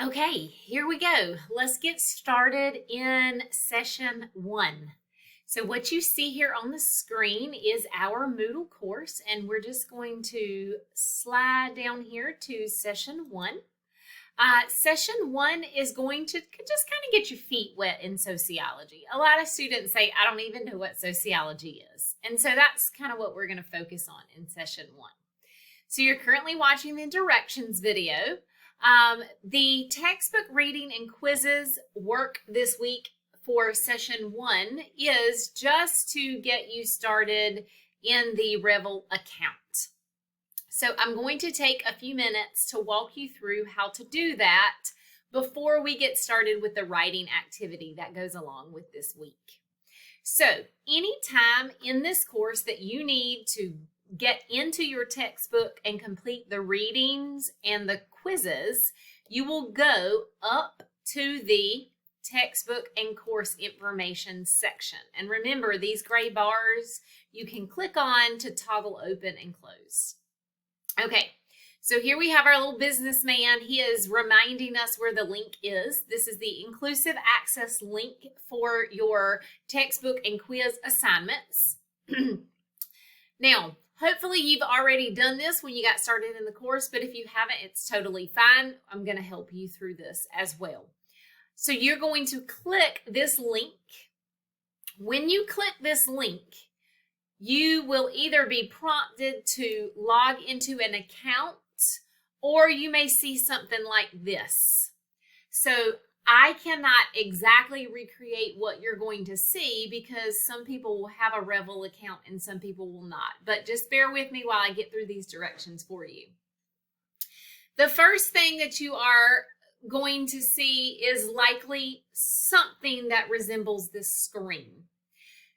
Okay, here we go. Let's get started in session 1. So what you see here on the screen is our Moodle course, and we're just going to slide down here to session 1. Session 1 is going to just kind of get your feet wet in sociology. A lot of students say, I don't even know what sociology is. And so that's kind of what we're going to focus on in session 1. So you're currently watching the directions video. The textbook reading and quizzes work this week for session 1 is just to get you started in the Revel account. So I'm going to take a few minutes to walk you through how to do that before we get started with the writing activity that goes along with this week. So anytime in this course that you need to get into your textbook and complete the readings and the quizzes, you will go up to the textbook and course information section. And remember, these gray bars you can click on to toggle open and close. Okay, so here we have our little businessman. He is reminding us where the link is. This is the inclusive access link for your textbook and quiz assignments. Now, hopefully you've already done this when you got started in the course, but if you haven't, it's totally fine. I'm going to help you through this as well. So you're going to click this link. When you click this link, you will either be prompted to log into an account, or you may see something like this. So I cannot exactly recreate what you're going to see because some people will have a Revel account and some people will not. But just bear with me while I get through these directions for you. The first thing that you are going to see is likely something that resembles this screen.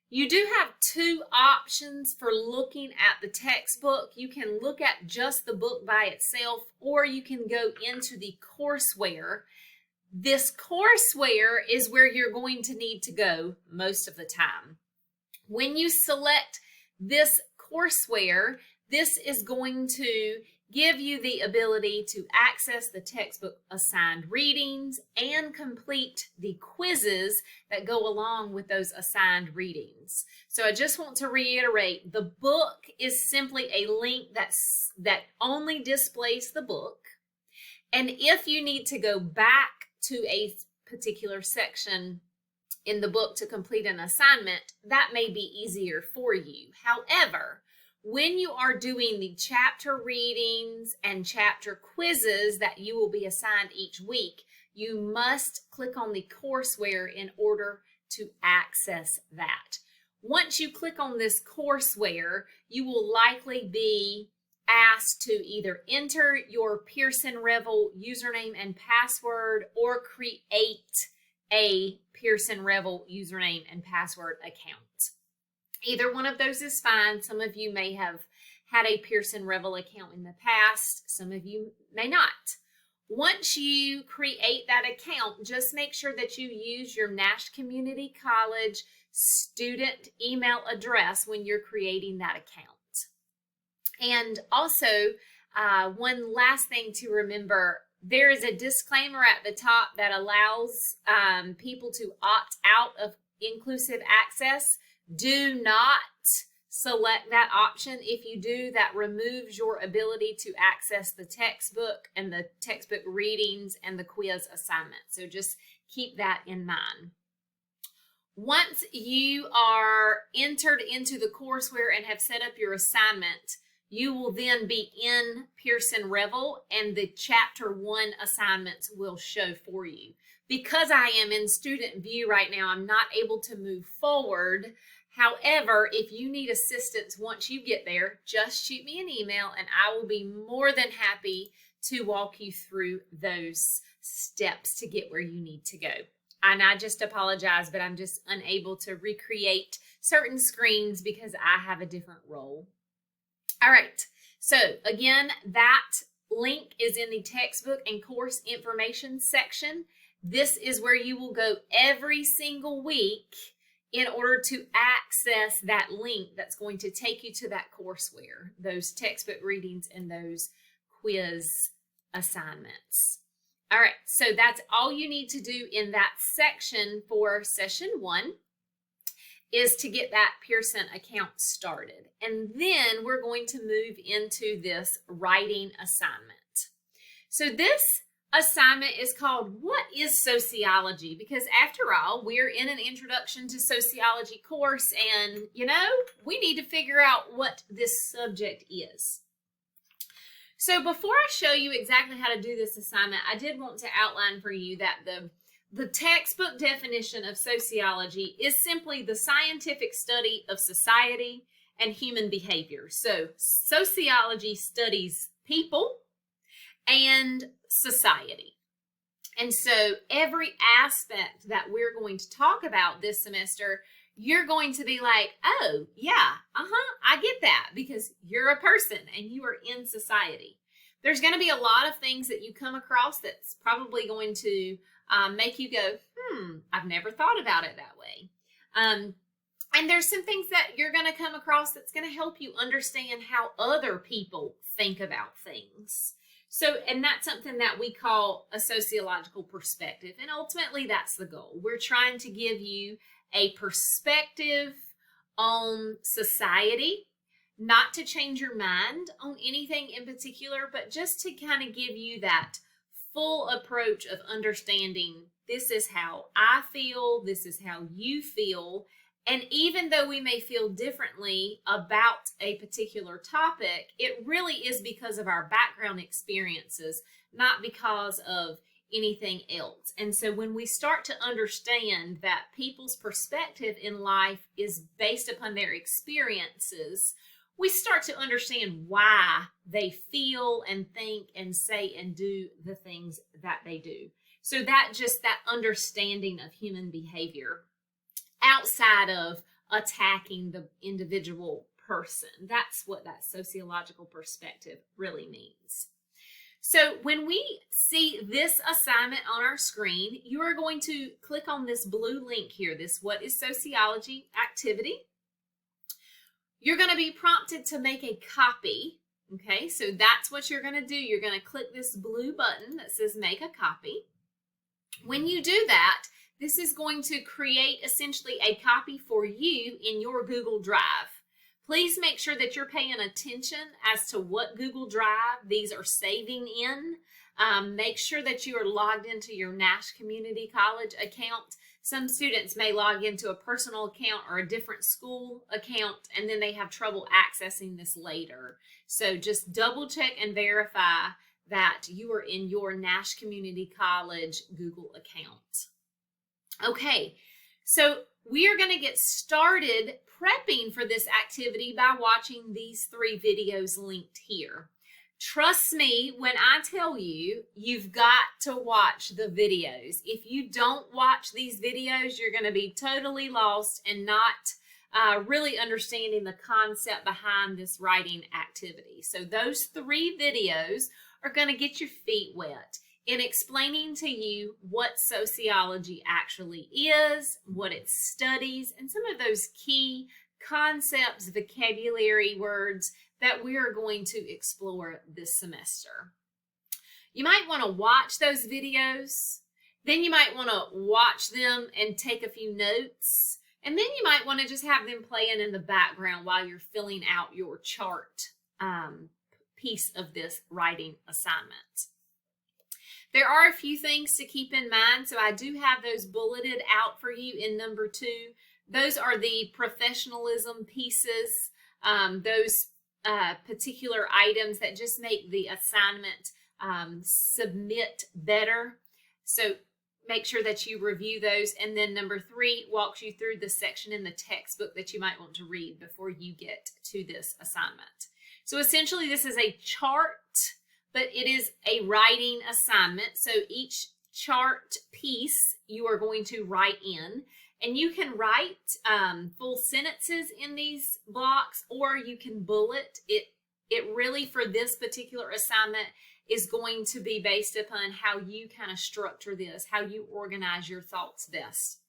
You do have two options for looking at the textbook. You can look at just the book by itself, or you can go into the courseware. This courseware is where you're going to need to go most of the time. When you select this courseware, this is going to give you the ability to access the textbook assigned readings and complete the quizzes that go along with those assigned readings. So I just want to reiterate, the book is simply a link that only displays the book. And if you need to go back to a particular section in the book to complete an assignment, that may be easier for you. However, when you are doing the chapter readings and chapter quizzes that you will be assigned each week, you must click on the courseware in order to access that. Once you click on this courseware, you will likely be asked to either enter your Pearson Revel username and password or create a Pearson Revel username and password account. Either one of those is fine. Some of you may have had a Pearson Revel account in the past. Some of you may not. Once you create that account, just make sure that you use your Nash Community College student email address when you're creating that account. And also, one last thing to remember, there is a disclaimer at the top that allows people to opt out of inclusive access. Do not select that option. If you do, that removes your ability to access the textbook and the textbook readings and the quiz assignment. So just keep that in mind. Once you are entered into the courseware and have set up your assignment, you will then be in Pearson Revel and the chapter 1 assignments will show for you. Because I am in student view right now, I'm not able to move forward. However, if you need assistance once you get there, just shoot me an email and I will be more than happy to walk you through those steps to get where you need to go. And I just apologize, but I'm just unable to recreate certain screens because I have a different role. All right, so again, that link is in the textbook and course information section. This is where you will go every single week in order to access that link that's going to take you to that courseware, those textbook readings and those quiz assignments. All right, so that's all you need to do in that section for session 1 is to get that Pearson account started. And then we're going to move into this writing assignment. So this assignment is called What is Sociology? Because after all, we're in an introduction to sociology course and, we need to figure out what this subject is. So before I show you exactly how to do this assignment, I did want to outline for you that the textbook definition of sociology is simply the scientific study of society and human behavior. So sociology studies people and society. And so every aspect that we're going to talk about this semester, you're going to be like, oh, yeah, I get that, because you're a person and you are in society. There's going to be a lot of things that you come across that's probably going to make you go, I've never thought about it that way. And there's some things that you're going to come across that's going to help you understand how other people think about things. So, and that's something that we call a sociological perspective. And ultimately, that's the goal. We're trying to give you a perspective on society, not to change your mind on anything in particular, but just to kind of give you that full approach of understanding this is how I feel, this is how you feel. And even though we may feel differently about a particular topic, it really is because of our background experiences, not because of anything else. And so when we start to understand that people's perspective in life is based upon their experiences, we start to understand why they feel and think and say and do the things that they do. So that understanding of human behavior outside of attacking the individual person. That's what that sociological perspective really means. So when we see this assignment on our screen, you are going to click on this blue link here, this What is Sociology activity. You're going to be prompted to make a copy. Okay, so that's what you're going to do. You're going to click this blue button that says Make a Copy. When you do that, this is going to create essentially a copy for you in your Google Drive. Please make sure that you're paying attention as to what Google Drive these are saving in. Make sure that you are logged into your Nash Community College account. Some students may log into a personal account or a different school account, and then they have trouble accessing this later. So just double check and verify that you are in your Nash Community College Google account. Okay, so we are going to get started prepping for this activity by watching these 3 videos linked here. Trust me when I tell you, you've got to watch the videos. If you don't watch these videos, you're going to be totally lost and not really understanding the concept behind this writing activity. So those 3 videos are going to get your feet wet in explaining to you what sociology actually is, what it studies, and some of those key concepts, vocabulary words that we are going to explore this semester. You might want to watch those videos, then you might want to watch them and take a few notes, and then you might want to just have them playing in the background while you're filling out your chart piece of this writing assignment. There are a few things to keep in mind, so I do have those bulleted out for you in number 2. Those are the professionalism pieces, those particular items that just make the assignment submit better. So make sure that you review those. And then number 3 walks you through the section in the textbook that you might want to read before you get to this assignment. So essentially this is a chart, but it is a writing assignment. So each chart piece you are going to write in, and you can write full sentences in these blocks, or you can bullet it. It really, for this particular assignment, is going to be based upon how you kind of structure this, how you organize your thoughts best.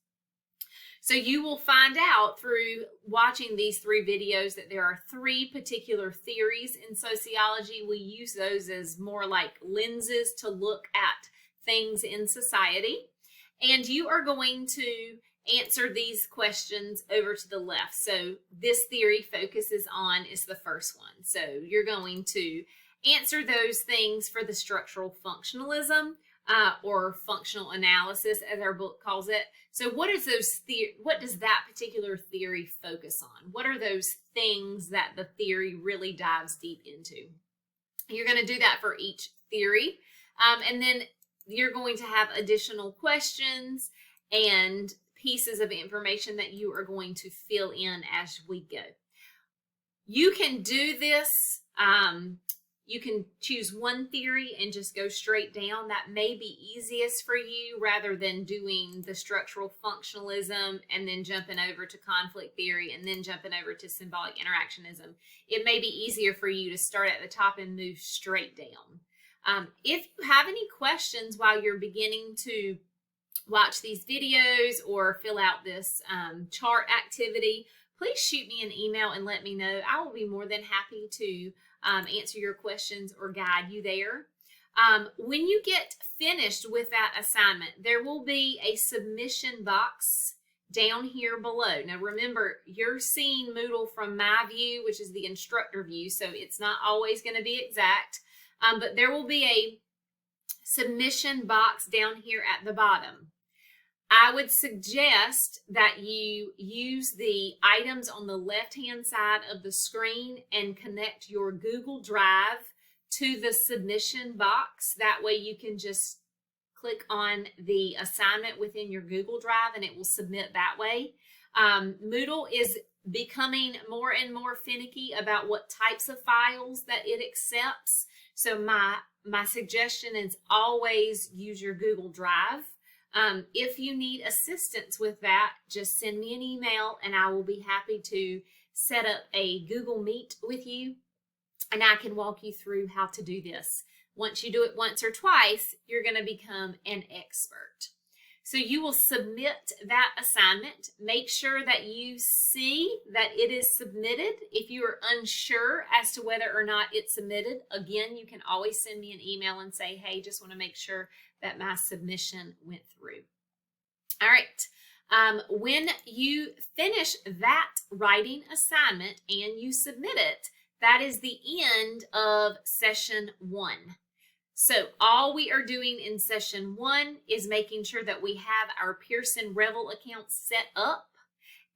So you will find out through watching these 3 videos that there are 3 particular theories in sociology. We use those as more like lenses to look at things in society. And you are going to answer these questions over to the left. So this theory focuses on is the first one. So you're going to answer those things for the structural functionalism or functional analysis, as our book calls it. So what does that particular theory focus on? What are those things that the theory really dives deep into? You're going to do that for each theory. And then you're going to have additional questions and pieces of information that you are going to fill in as we go. You can do this. You can choose one theory and just go straight down. That may be easiest for you rather than doing the structural functionalism and then jumping over to conflict theory and then jumping over to symbolic interactionism. It may be easier for you to start at the top and move straight down. If you have any questions while you're beginning to watch these videos or fill out this chart activity, please shoot me an email and let me know. I will be more than happy to answer your questions or guide you there. When you get finished with that assignment, there will be a submission box down here below. Now remember, you're seeing Moodle from my view, which is the instructor view, so it's not always going to be exact, but there will be a submission box down here at the bottom. I would suggest that you use the items on the left-hand side of the screen and connect your Google Drive to the submission box. That way you can just click on the assignment within your Google Drive and it will submit that way. Moodle is becoming more and more finicky about what types of files that it accepts. So my suggestion is always use your Google Drive. If you need assistance with that, just send me an email and I will be happy to set up a Google Meet with you and I can walk you through how to do this. Once you do it once or twice, you're going to become an expert. So you will submit that assignment. Make sure that you see that it is submitted. If you are unsure as to whether or not it's submitted, again, you can always send me an email and say, hey, just want to make sure that my submission went through. All right. When you finish that writing assignment and you submit it, that is the end of session 1. So all we are doing in session 1 is making sure that we have our Pearson Revel account set up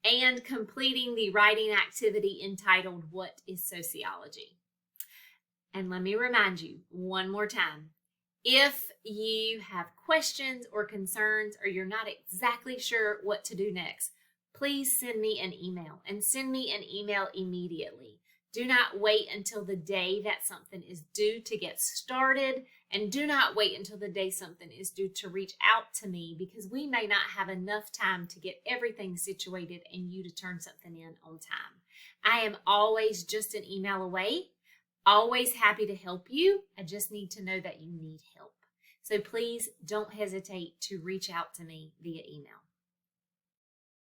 and completing the writing activity entitled, What is Sociology? And let me remind you one more time, if you have questions or concerns or you're not exactly sure what to do next, please send me an email and send me an email immediately. Do not wait until the day that something is due to get started, and do not wait until the day something is due to reach out to me, because we may not have enough time to get everything situated and you to turn something in on time. I am always just an email away, always happy to help you. I just need to know that you need help. So please don't hesitate to reach out to me via email.